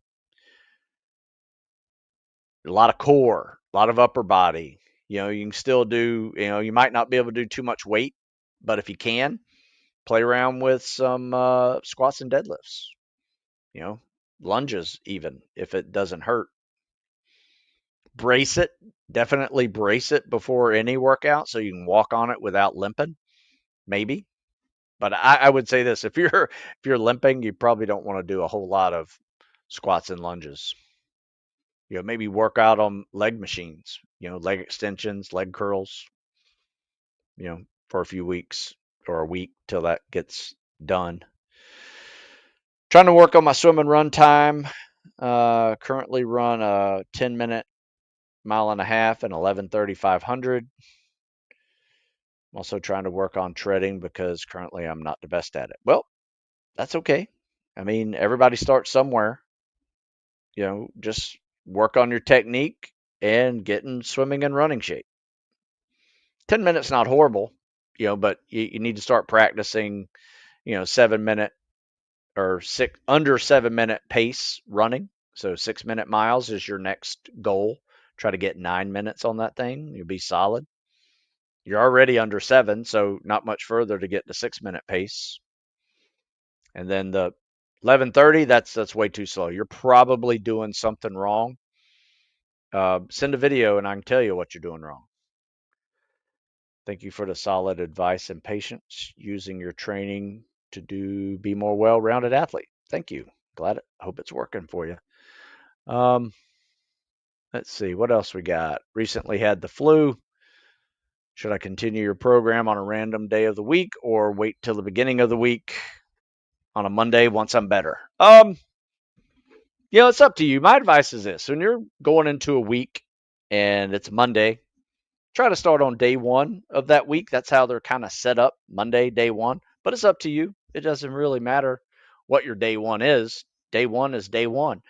S1: A lot of core, a lot of upper body. You can still do, you might not be able to do too much weight, but if you can, play around with some squats and deadlifts, lunges, even if it doesn't hurt. Brace it, definitely brace it before any workout so you can walk on it without limping, maybe. But I would say this: if you're limping, you probably don't want to do a whole lot of squats and lunges. Maybe work out on leg machines, leg extensions, leg curls, for a few weeks or a week till that gets done. Trying to work on my swim and run time. Currently run a 10-minute mile and a half and 11:3500. I'm also trying to work on treading because currently I'm not the best at it. Well, that's okay. I mean, everybody starts somewhere. Just work on your technique and get in swimming and running shape. 10 minutes not horrible, but you need to start practicing, 7-minute or under 7-minute pace running. So 6-minute miles is your next goal. Try to get 9 minutes on that thing. You'll be solid. You're already under 7, so not much further to get the 6-minute pace. And then the 11:30, that's way too slow. You're probably doing something wrong. Send a video and I can tell you what you're doing wrong. Thank you for the solid advice and patience using your training to be more well-rounded athlete. Thank you. I hope it's working for you. Let's see what else we got. Recently had the flu. Should I continue your program on a random day of the week or wait till the beginning of the week on a Monday once I'm better? It's up to you. My advice is this: when you're going into a week and it's Monday, try to start on day one of that week. That's how they're kind of set up, Monday, day one. But it's up to you. It doesn't really matter what your day one is. Day one is day one.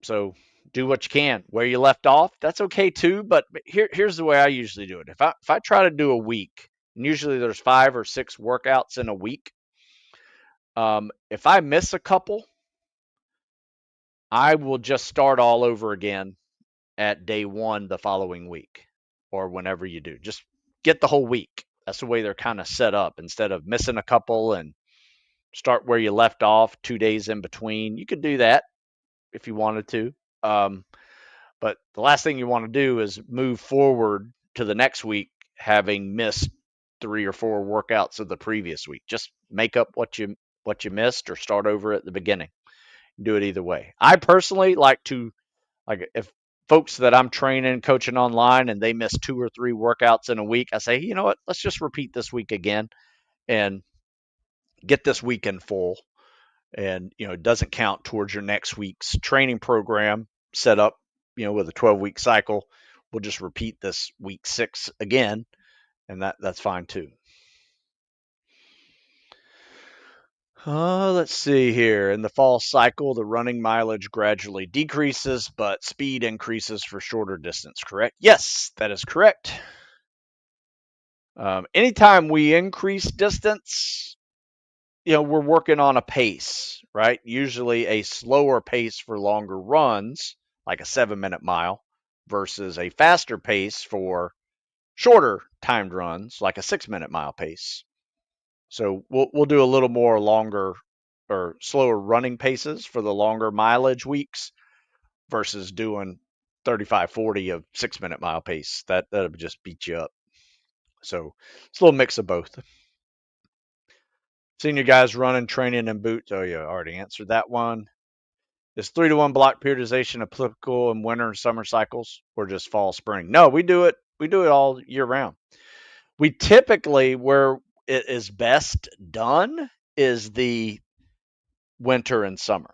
S1: So do what you can. Where you left off, that's okay too. But here's the way I usually do it. If I try to do a week, and usually there's 5 or 6 workouts in a week, if I miss a couple, I will just start all over again at day one the following week or whenever you do. Just get the whole week. That's the way they're kind of set up. Instead of missing a couple and start where you left off 2 days in between. You could do that if you wanted to. But the last thing you want to do is move forward to the next week having missed 3 or 4 workouts of the previous week. Just make up what you missed or start over at the beginning. Do it either way. I personally like if folks that I'm training, coaching online, and they miss 2 or 3 workouts in a week, I say, you know what, let's just repeat this week again and get this week in full. And, it doesn't count towards your next week's training program set up, with a 12-week cycle. We'll just repeat this week 6 again, and that's fine too. Let's see here. In the fall cycle, the running mileage gradually decreases, but speed increases for shorter distance, correct? Yes, that is correct. Anytime we increase distance, we're working on a pace, right? Usually a slower pace for longer runs, like a 7-minute mile, versus a faster pace for shorter timed runs, like a 6-minute mile pace. So we'll do a little more longer or slower running paces for the longer mileage weeks versus doing 35, 40 of 6-minute mile pace. That'll just beat you up. So it's a little mix of both. Seen you guys running, training in boots. Oh, yeah, I already answered that one. Is 3-to-1 block periodization applicable in winter and summer cycles or just fall, spring? No, we do it. We do it all year round. We typically, where it is best done is the winter and summer.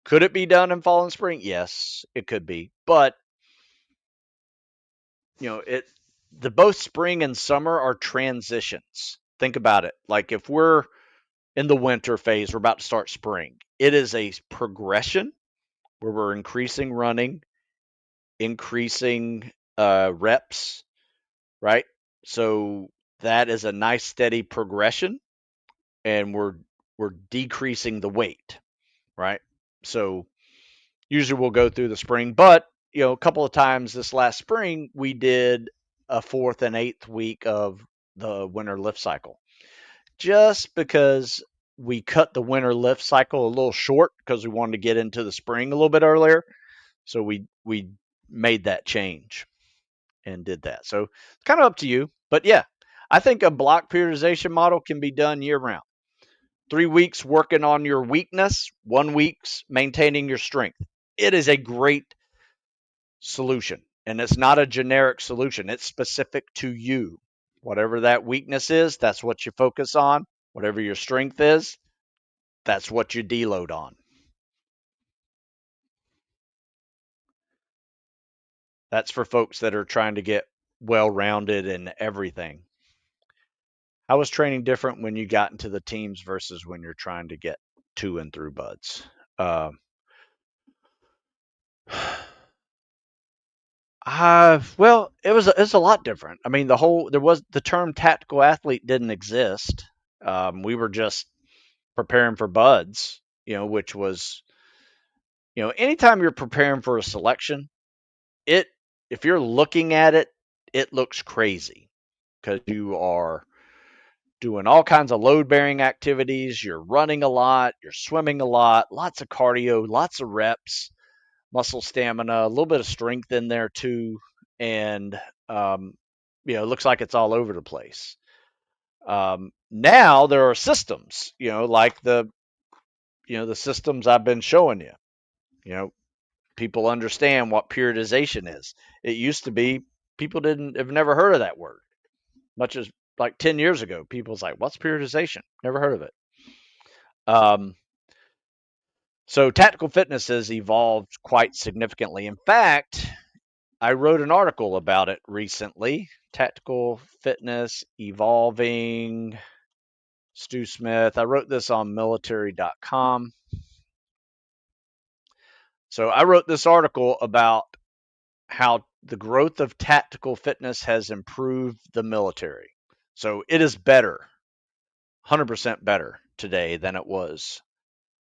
S1: Could it be done in fall and spring? Yes, it could be. But, the both spring and summer are transitions. Think about it. Like if we're in the winter phase, we're about to start spring. It is a progression where we're increasing running, increasing reps, right? So that is a nice steady progression. and we're decreasing the weight, right? So usually we'll go through the spring, but a couple of times this last spring we did a fourth and eighth week of the winter lift cycle, just because we cut the winter lift cycle a little short because we wanted to get into the spring a little bit earlier. So we made that change and did that. So it's kind of up to you, but yeah, I think a block periodization model can be done year round. 3 weeks working on your weakness, 1 week's maintaining your strength. It is a great solution. And it's not a generic solution, it's specific to you. Whatever that weakness is, that's what you focus on. Whatever your strength is, that's what you deload on. That's for folks that are trying to get well rounded in everything. How was training different when you got into the teams versus when you're trying to get to and through buds? Well, it's a lot different. I mean, the term tactical athlete didn't exist. We were just preparing for buds, which was, anytime you're preparing for a selection, it if you're looking at it, it looks crazy because you are doing all kinds of load bearing activities. You're running a lot, you're swimming a lot, lots of cardio, lots of reps, muscle stamina, a little bit of strength in there too, and it looks like it's all over the place. Now there are systems, like the systems I've been showing you. People understand what periodization is. It used to be people didn't have never heard of that word, much as like 10 years ago, people's like, what's periodization? Never heard of it. So tactical fitness has evolved quite significantly. In fact, I wrote an article about it recently. Tactical fitness evolving. Stu Smith. I wrote this on military.com. So I wrote this article about how the growth of tactical fitness has improved the military. So it is better, 100% better today than it was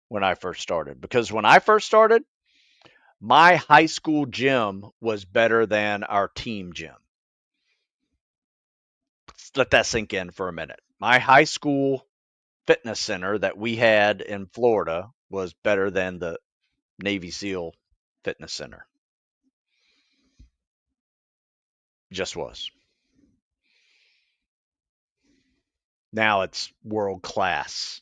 S1: when I first started. Because when I first started, my high school gym was better than our team gym. Let's let that sink in for a minute. My high school fitness center that we had in Florida was better than the Navy SEAL fitness center. Just was. Now it's world class.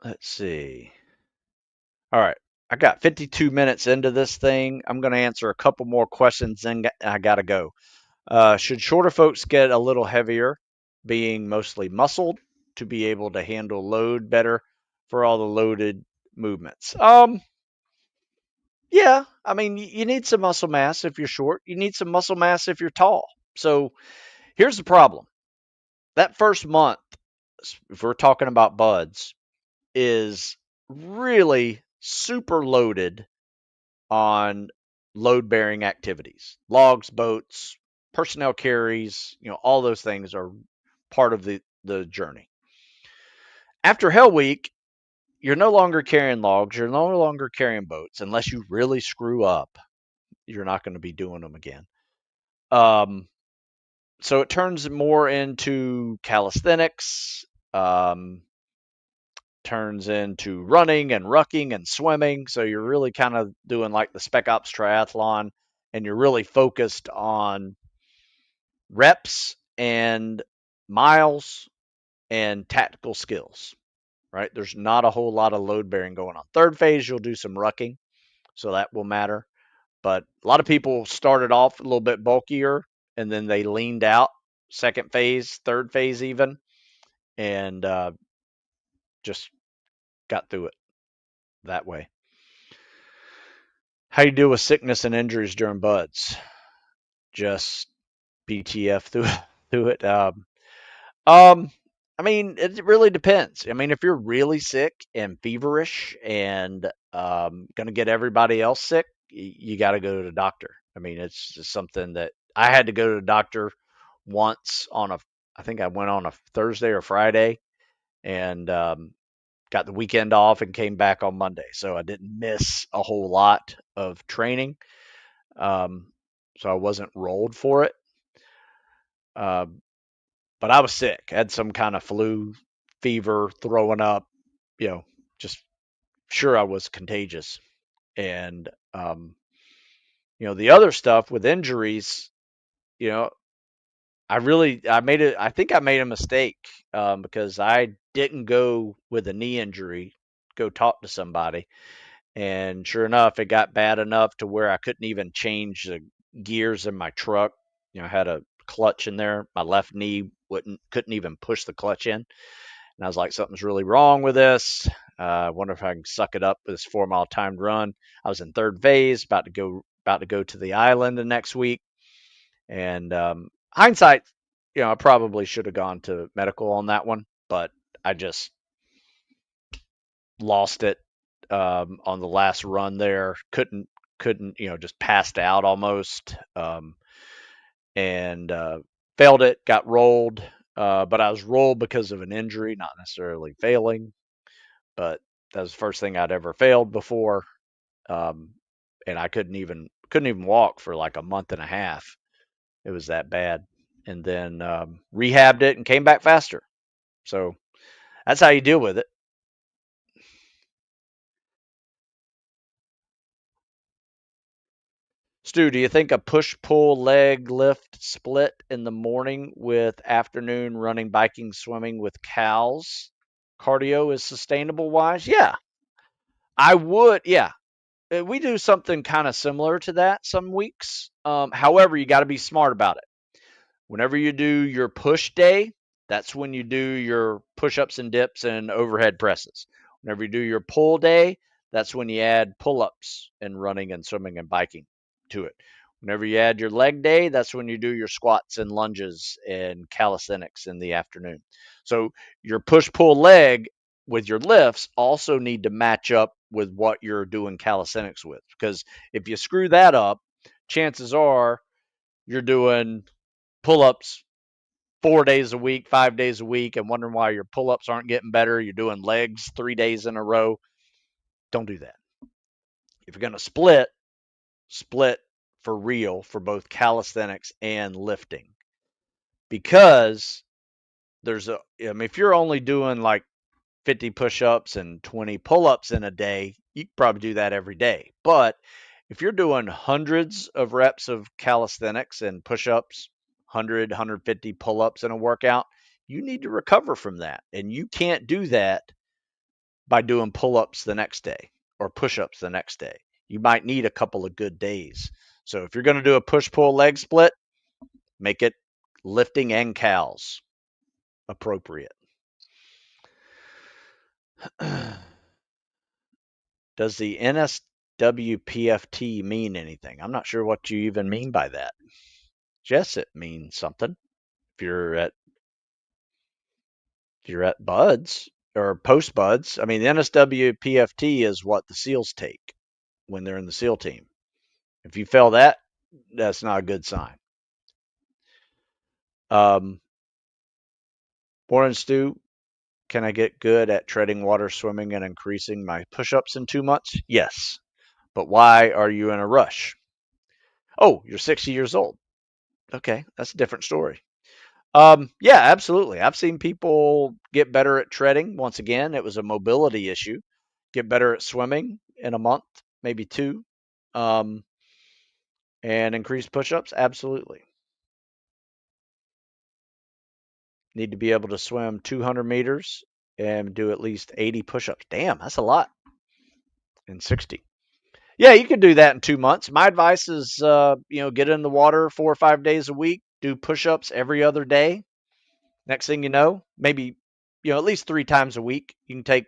S1: Let's see. All right. I got 52 minutes into this thing. I'm going to answer a couple more questions, then I got to go. Should shorter folks get a little heavier, being mostly muscled, to be able to handle load better for all the loaded movements? Yeah. I mean, you need some muscle mass if you're short. You need some muscle mass if you're tall. So here's the problem. That first month, if we're talking about buds, is really super loaded on load bearing activities. Logs, boats, personnel carries, all those things are part of the journey. After Hell Week, you're no longer carrying logs, you're no longer carrying boats unless you really screw up. You're not going to be doing them again. So it turns more into calisthenics, turns into running and rucking and swimming. So you're really kind of doing like the spec ops triathlon, and you're really focused on reps and miles and tactical skills, right? There's not a whole lot of load bearing going on. Third phase, you'll do some rucking, so that will matter. But a lot of people started off a little bit bulkier and then they leaned out second phase, third phase even, and just got through it that way. How you deal with sickness and injuries during buds? Just BTF through it. I mean, it really depends. I mean, if you're really sick and feverish and going to get everybody else sick, you got to go to the doctor. I mean, it's just something that I had to go to the doctor once on I think I went on a Thursday or Friday, and got the weekend off and came back on Monday. So I didn't miss a whole lot of training. Um, so I wasn't rolled for it. Uh, but I was sick. I had some kind of flu, fever, throwing up, you know, just sure I was contagious. And, the other stuff with injuries, you know, I think I made a mistake because I didn't go with a knee injury, go talk to somebody. And sure enough, it got bad enough to where I couldn't even change the gears in my truck. I had a clutch in there. My left knee couldn't even push the clutch in. And I was like, something's really wrong with this. I wonder if I can suck it up with this 4 mile timed run. I was in third phase, about to go to the island the next week. And hindsight, I probably should have gone to medical on that one, but I just lost it on the last run there. Couldn't just passed out almost, and failed it. Got rolled, but I was rolled because of an injury, not necessarily failing. But that was the first thing I'd ever failed before, and I couldn't even walk for like a month and a half. It was that bad, and then rehabbed it and came back faster. So that's how you deal with it. Stu, do you think a push pull leg lift split in the morning with afternoon running, biking, swimming with cows cardio is sustainable wise? Yeah, I would. Yeah, we do something kind of similar to that some weeks. However, you got to be smart about it. Whenever you do your push day, that's when you do your push ups and dips and overhead presses. Whenever you do your pull day, that's when you add pull ups and running and swimming and biking to it. Whenever you add your leg day, that's when you do your squats and lunges and calisthenics in the afternoon. So your push pull leg with your lifts also need to match up with what you're doing calisthenics with. Because if you screw that up, chances are you're doing pull ups 4 days a week, 5 days a week, and wondering why your pull ups aren't getting better. You're doing legs 3 days in a row. Don't do that. If you're going to split for real for both calisthenics and lifting, because if you're only doing like 50 push ups and 20 pull ups in a day, you can probably do that every day. But if you're doing hundreds of reps of calisthenics and push ups, 100, 150 pull ups in a workout, you need to recover from that. And you can't do that by doing pull ups the next day or push ups the next day. You might need a couple of good days. So if you're going to do a push pull leg split, make it lifting and cals appropriate. Does the NSWPFT mean anything? I'm not sure what you even mean by that. Yes, it means something. If you're at buds or post buds, I mean the NSWPFT is what the SEALs take when they're in the SEAL team. If you fail that, that's not a good sign. Warren Stu, can I get good at treading water, swimming, and increasing my push-ups in 2 months? Yes. But why are you in a rush? Oh, you're 60 years old. Okay, that's a different story. Yeah, absolutely. I've seen people get better at treading. Once again, it was a mobility issue. Get better at swimming in a month, maybe two, um, and increase push-ups. Absolutely. Need to be able to swim 200 meters and do at least 80 push-ups. Damn, that's a lot in 60. Yeah, you can do that in 2 months. My advice is, get in the water 4 or 5 days a week, do push-ups every other day. Next thing you know, maybe, at least 3 times a week. You can take,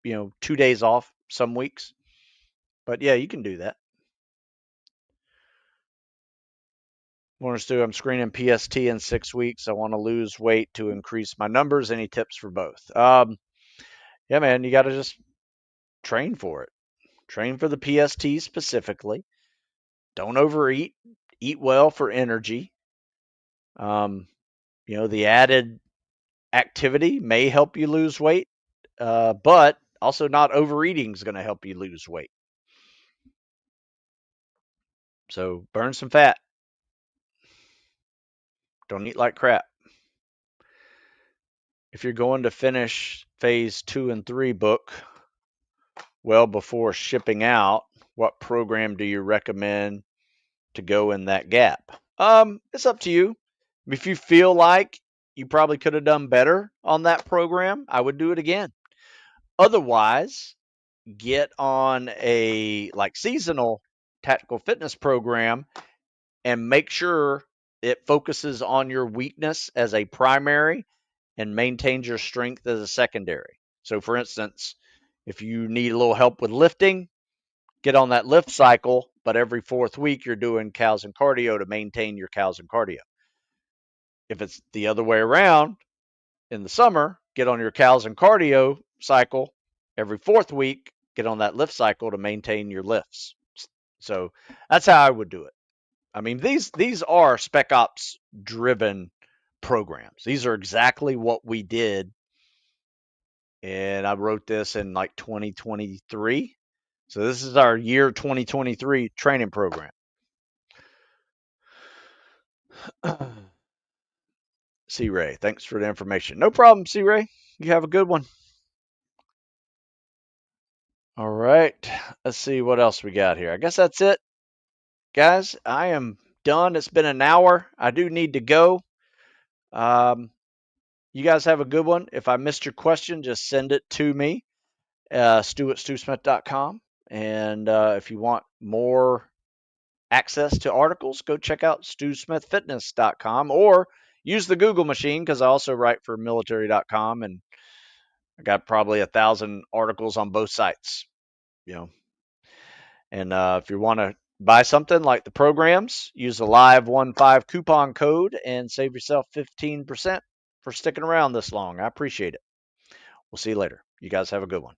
S1: 2 days off some weeks. But yeah, you can do that. Want to do? I'm screening PST in 6 weeks. I want to lose weight to increase my numbers. Any tips for both? Yeah, man, you got to just train for it. Train for the PST specifically. Don't overeat. eat well for energy. The added activity may help you lose weight, but also not overeating is going to help you lose weight. So burn some fat. Don't eat like crap. If you're going to finish phase 2 and 3 book well before shipping out, what program do you recommend to go in that gap? It's up to you. If you feel like you probably could have done better on that program, I would do it again. Otherwise, get on a seasonal tactical fitness program and make sure it focuses on your weakness as a primary and maintains your strength as a secondary. So for instance, if you need a little help with lifting, get on that lift cycle, but every 4th week you're doing cows and cardio to maintain your cows and cardio. If it's the other way around, in the summer, get on your cows and cardio cycle every 4th week, get on that lift cycle to maintain your lifts. So that's how I would do it. I mean, these are spec ops driven programs. These are exactly what we did. And I wrote this in 2023. So this is our year 2023 training program. C. Ray, thanks for the information. No problem, C. Ray. You have a good one. All right. Let's see what else we got here. I guess that's it. Guys, I am done. It's been an hour. I do need to go. You guys have a good one. If I missed your question, just send it to me, stu@stewsmith.com. And if you want more access to articles, go check out stewsmithfitness.com or use the Google machine, because I also write for military.com and I got probably 1,000 articles on both sites. And if you want to buy something like the programs, use the Live15 coupon code and save yourself 15% for sticking around this long. I appreciate it. We'll see you later. You guys have a good one.